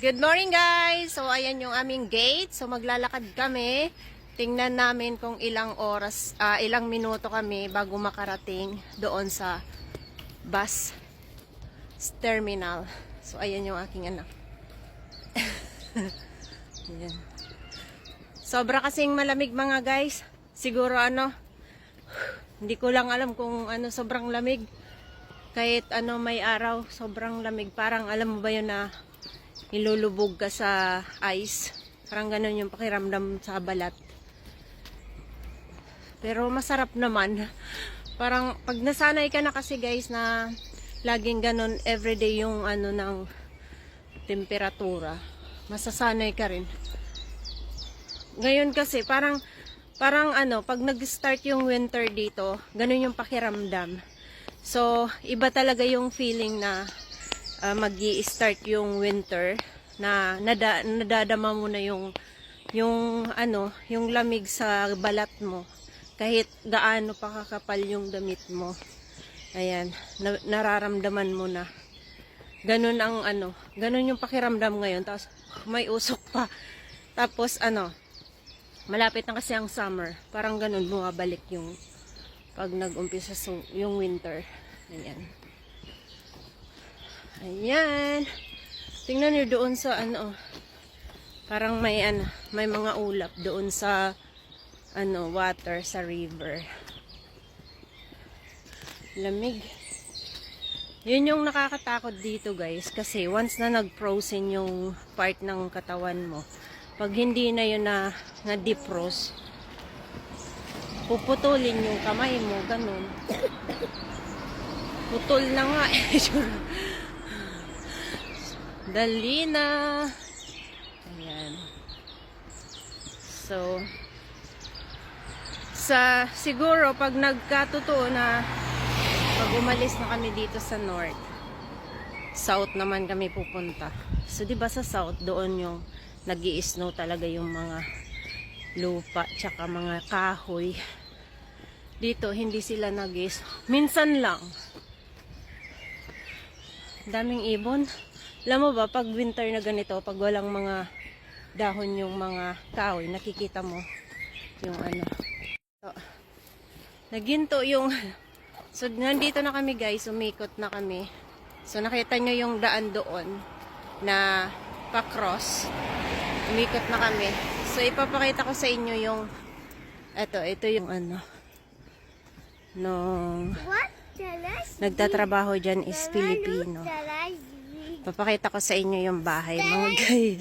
Good morning guys! So ayan yung aming gate. So maglalakad kami. Tingnan namin kung ilang oras, ilang minuto kami bago makarating doon sa bus terminal. So ayan yung aking anak. Ayan. Sobra kasing malamig mga guys. Siguro hindi ko lang alam kung sobrang lamig. Kahit may araw, sobrang lamig. Parang alam mo ba yun na ilulubog ka sa ice. Parang ganun yung pakiramdam sa balat. Pero masarap naman. Parang pag nasanay ka na kasi guys na laging ganun everyday yung ng temperatura, masasanay ka rin. Ngayon kasi parang pag nag-start yung winter dito, ganun yung pakiramdam. So, iba talaga yung feeling na magi-start yung winter na nadadama mo na yung lamig sa balat mo kahit gaano pa kakapal yung damit mo. Ayan, nararamdaman mo na. Ganun ganun yung pakiramdam ngayon. Tapos may usok pa. Tapos malapit na kasi ang summer. Parang ganun bumabalik yung pag nag-umpisa yung winter. Ayan. Ayan. Tingnan niyo doon sa parang may mga ulap doon sa water sa river. Lamig. Yun yung nakakatakot dito guys kasi once na nag-frozen yung part ng katawan mo, pag hindi na yun na defrost, puputulin yung kamay mo, ganun. Putol na nga eh. Dali na. Ayan. So, siguro pag nagkatotoo na pag umalis na kami dito sa north, south naman kami pupunta. So, diba sa south, doon yung nag-i-snow talaga yung mga lupa, tsaka mga kahoy. Dito, hindi sila nag-i-snow. Minsan lang. Daming ibon. Alam mo ba, pag winter na ganito, pag walang mga dahon yung mga kahoy, nakikita mo yung So, naginto yung so, nandito na kami guys, umikot na kami. So, nakita nyo yung daan doon na pa-cross. Umikot na kami. So, ipapakita ko sa inyo yung ito yung nung nagtatrabaho dyan is Filipino. Papakita ko sa inyo yung bahay mga guys.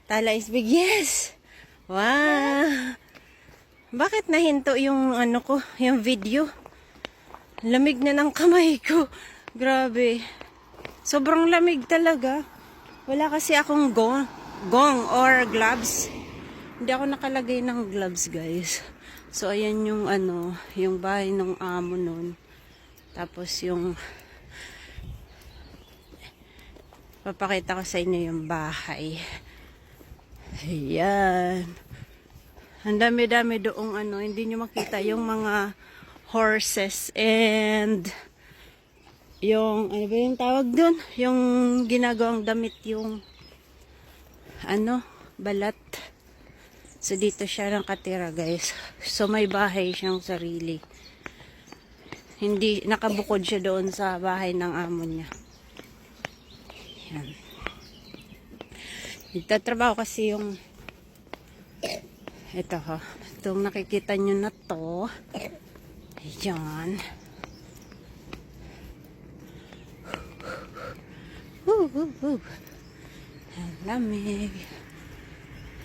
Tala is big. Yes! Wow! Bakit nahinto yung yung video? Lamig na ng kamay ko. Grabe. Sobrang lamig talaga. Wala kasi akong gong or gloves. Hindi ako nakalagay ng gloves guys. So ayan yung yung bahay ng amo nun. Tapos yung papakita ko sa inyo yung bahay. Ayan. Ang dami-dami doong hindi nyo makita yung mga horses and yung, ba yung tawag dun? Yung ginagawang damit yung balat. So dito siya nakatira guys. So may bahay siyang sarili. Hindi, nakabukod siya doon sa bahay ng amo niya. Yan. Nagtatrabaho kasi yung ito itong nakikita nyo na to. Ayan. Lamig.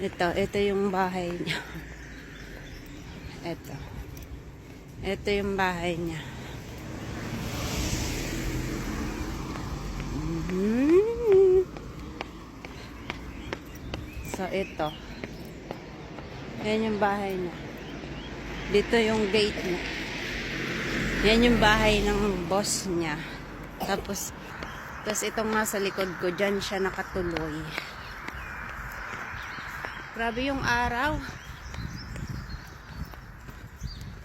Ito yung bahay niya. Ito yung bahay niya. So, ito. Yan yung bahay niya. Dito yung gate niya. Yan yung bahay ng boss niya. Tapos itong nasa likod ko, dyan siya nakatuloy. Grabe yung araw.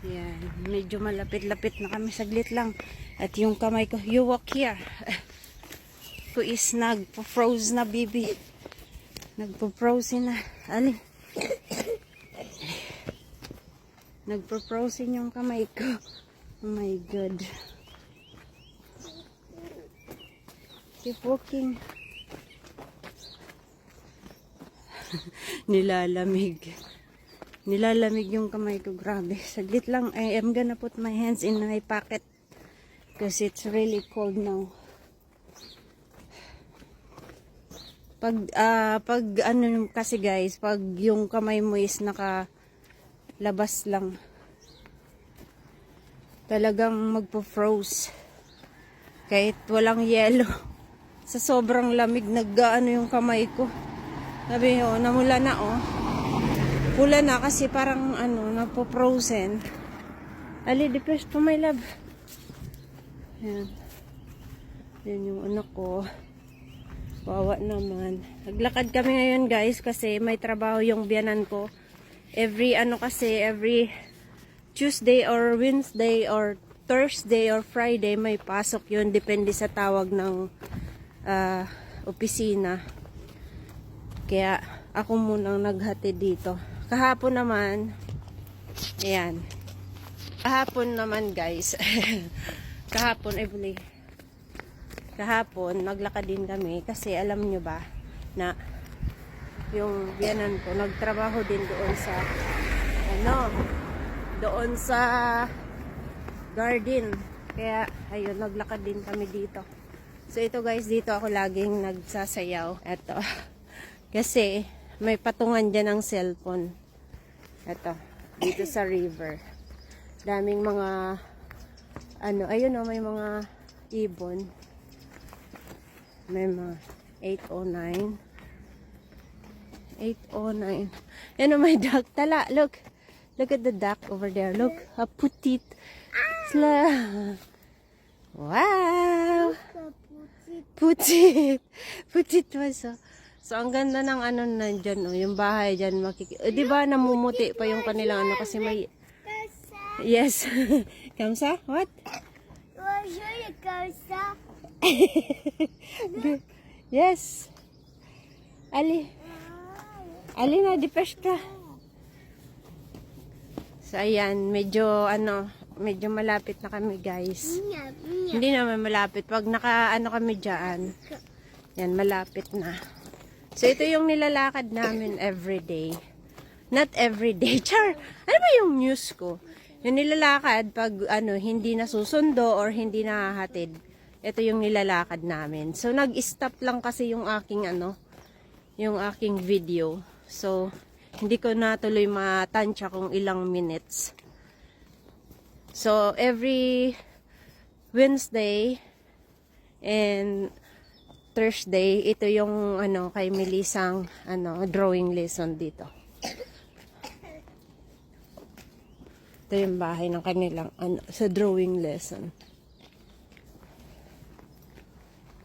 Yan. Medyo malapit-lapit na kami. Saglit lang. At yung kamay ko, you walk here. ko is nagpo-froze na, baby. Nagpo-frozen na. Ali. Nagpo-frozen yung kamay ko. Oh my God. Keep walking. Nilalamig. Nilalamig yung kamay ko. Grabe. Saglit lang. I'm gonna put my hands in my pocket. Because it's really cold now. Pag ano kasi guys, pag yung kamay mo is nakalabas lang, talagang magpo-froze. Kahit walang yelo. Sa sobrang lamig, nag-ano yung kamay ko. Sabi nyo, namula na oh. Pula na kasi parang ano, napo-frozen. Ali, depressed po my love. Ayan. Yan yung anak ko. Wawa naman. Naglakad kami ngayon guys kasi may trabaho yung biyanan ko. Every Tuesday or Wednesday or Thursday or Friday may pasok yun. Depende sa tawag ng opisina. Kaya ako munang naghatid dito. Kahapon naman, ayan. Kahapon naman guys. Kahapon, naglakad din kami kasi alam nyo ba na yung biyanan ko nagtrabaho din doon sa garden. Kaya ayun, naglakad din kami dito. So ito guys, dito ako laging nagsasayaw. Ito. Kasi may patungan dyan ng cellphone. Ito, dito sa river. Daming mga ayun may mga ibon. May mga 809. Yan o, may duck. Tala, look. Look at the duck over there. Look, a putit. Wow! Putit. Putit was so, ang ganda ng ano nandyan, yung bahay dyan. Di ba namumuti pa yung kanilang ano kasi may... Yes. Kamsa? What? Yes. Ali na, depressed ka. So, ayan, medyo malapit na kami, guys. Hindi naman malapit. Pag kami dyan, yan, malapit na. So, ito yung nilalakad namin everyday. Not everyday. Char, ano ba yung news ko? Yung nilalakad pag hindi nasusundo or hindi nahahatid. Ito yung nilalakad namin. So, nag-stop lang kasi yung aking video. So, hindi ko natuloy matansya kung ilang minutes. So, every Wednesday and Thursday, ito yung kay Melisang drawing lesson dito. Ito yung bahay ng kanilang sa drawing lesson.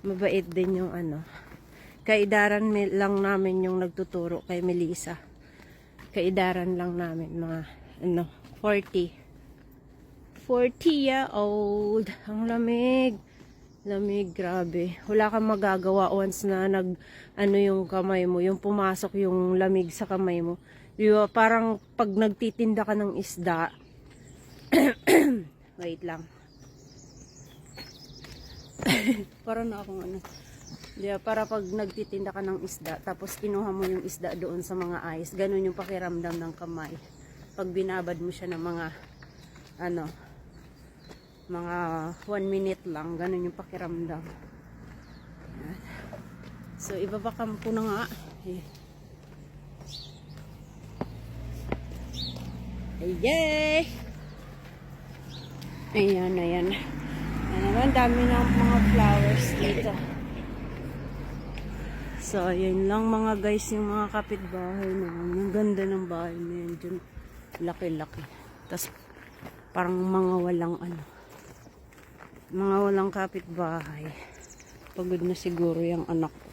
Mabait din yung kaidaran lang namin yung nagtuturo kay Melissa. Kaidaran lang namin mga 40 year old. Ang lamig. Lamig, grabe. Wala kang magagawa once na yung kamay mo, yung pumasok yung lamig sa kamay mo. Diba, parang pag nagtitinda ka ng isda. Wait lang. Para na akong diba, para pag nagtitinda ka ng isda, tapos kinuha mo yung isda doon sa mga ice, ganun yung pakiramdam ng kamay. Pag binabad mo siya ng mga 1 minute lang, ganun yung pakiramdam. So, ibabakam ko na nga. Ayay! Ayan. Ang dami ng mga flowers dito. So, yun lang mga guys, yung mga kapitbahay naman. Yung ganda ng bahay na yun dyan. Laki-laki. Tapos, parang mga walang kapitbahay. Pagod na siguro yung anak ko.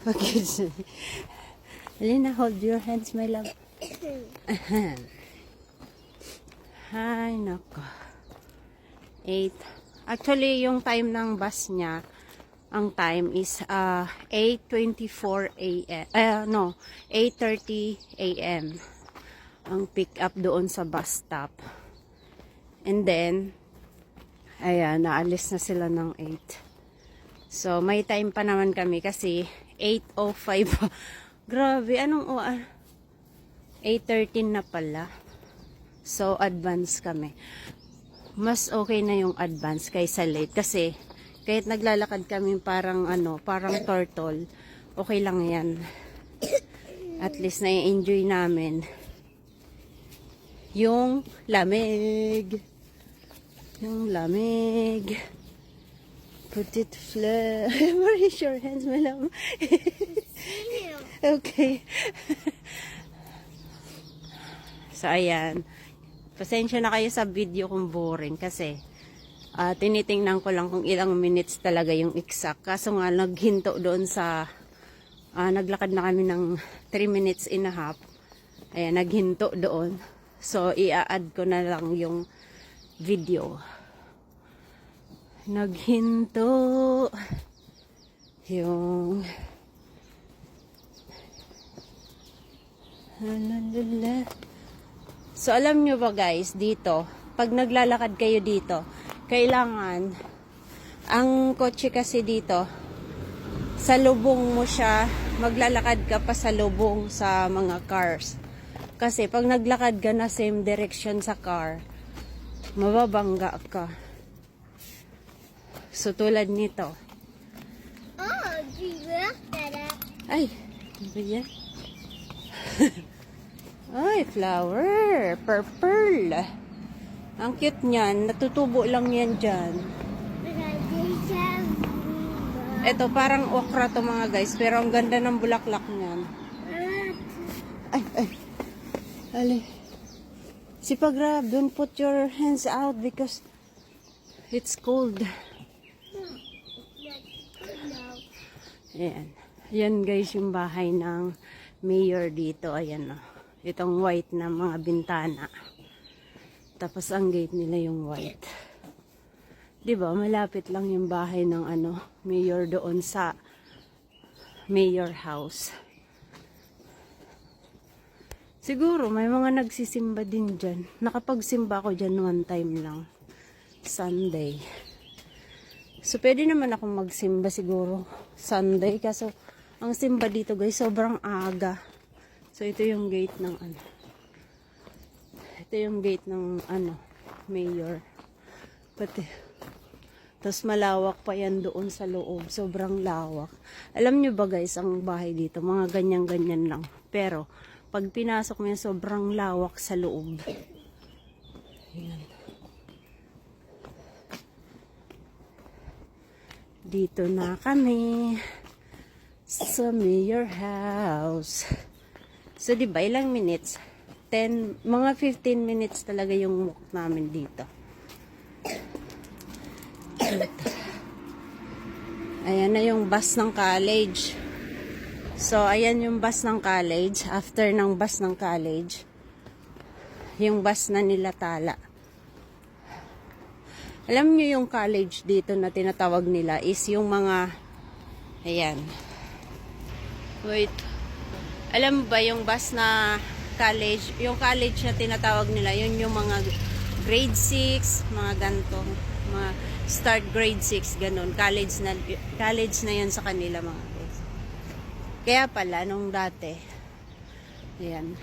Pagod. Alina, hold your hands, my love. Ay, nako. Actually, yung time ng bus niya, ang time is 8:24 a.m. No, 8:30 a.m. ang pick up doon sa bus stop. And then, ayan, naalis na sila ng 8. So, may time pa naman kami kasi 8:05. Grabe, anong 8:13 na pala. So, advance kami. Mas okay na yung advance kaysa late kasi kahit naglalakad kami parang turtle, okay lang yan. At least na-enjoy namin yung lamig. Yung lamig. Put it flat. Raise your hands, my love. Okay. So, ayan. Pasensya na kayo sa video kung boring kasi tinitingnan ko lang kung ilang minutes talaga yung exact. Kaso nga, naghinto doon sa naglakad na kami ng 3 minutes and a half. Ayan, naghinto doon. So, i-add ko na lang yung video. Naghinto yung so, alam nyo ba guys, dito, pag naglalakad kayo dito, kailangan, ang kotse kasi dito, sa lubong mo siya, maglalakad ka pa sa lubong sa mga cars. Kasi pag naglakad ka na same direction sa car, mababangga ka. So, tulad nito. Oh, giraffe that. Ay, ano ba yan? Ay, flower. Purple. Ang cute niyan. Natutubo lang yan dyan. Ito, parang okra to mga guys. Pero ang ganda ng bulaklak niyan. Ay, ay. Ali. Si Pagrab, don't put your hands out because it's cold. Ayan. Ayan guys yung bahay ng mayor dito. Ayan o. Itong white na mga bintana. Tapos ang gate nila yung white. Diba? Malapit lang yung bahay ng mayor doon sa mayor house. Siguro may mga nagsisimba din dyan. Nakapagsimba ako dyan one time lang. Sunday. So pwede naman akong magsimba siguro Sunday. Kaso ang simba dito guys sobrang aga. So, ito yung gate ng Ito yung gate ng mayor. Pati. Tapos malawak pa yan doon sa loob. Sobrang lawak. Alam nyo ba guys, ang bahay dito, mga ganyan-ganyan lang. Pero, pag pinasok mo yan, sobrang lawak sa loob. Ayan. Dito na kami sa mayor house. So, diba, ilang minutes? Mga 15 minutes talaga yung walk namin dito. Ayan na yung bus ng college. So, ayan yung bus ng college. After ng bus ng college, yung bus na nila Tala. Alam nyo yung college dito na tinatawag nila is yung mga, ayan. Wait. Alam mo ba yung bus na college, yung college na tinatawag nila, yun yung mga grade 6, mga ganito, mga start grade 6, ganun. College na yan sa kanila mga guys. Kaya pala, nung dati, ayan.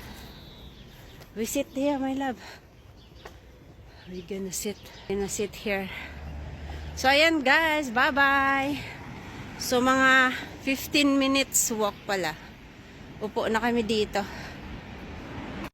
We sit here, my love. We're gonna sit here. So, ayan guys, bye-bye. So, mga 15 minutes walk pala. Upo na kami dito.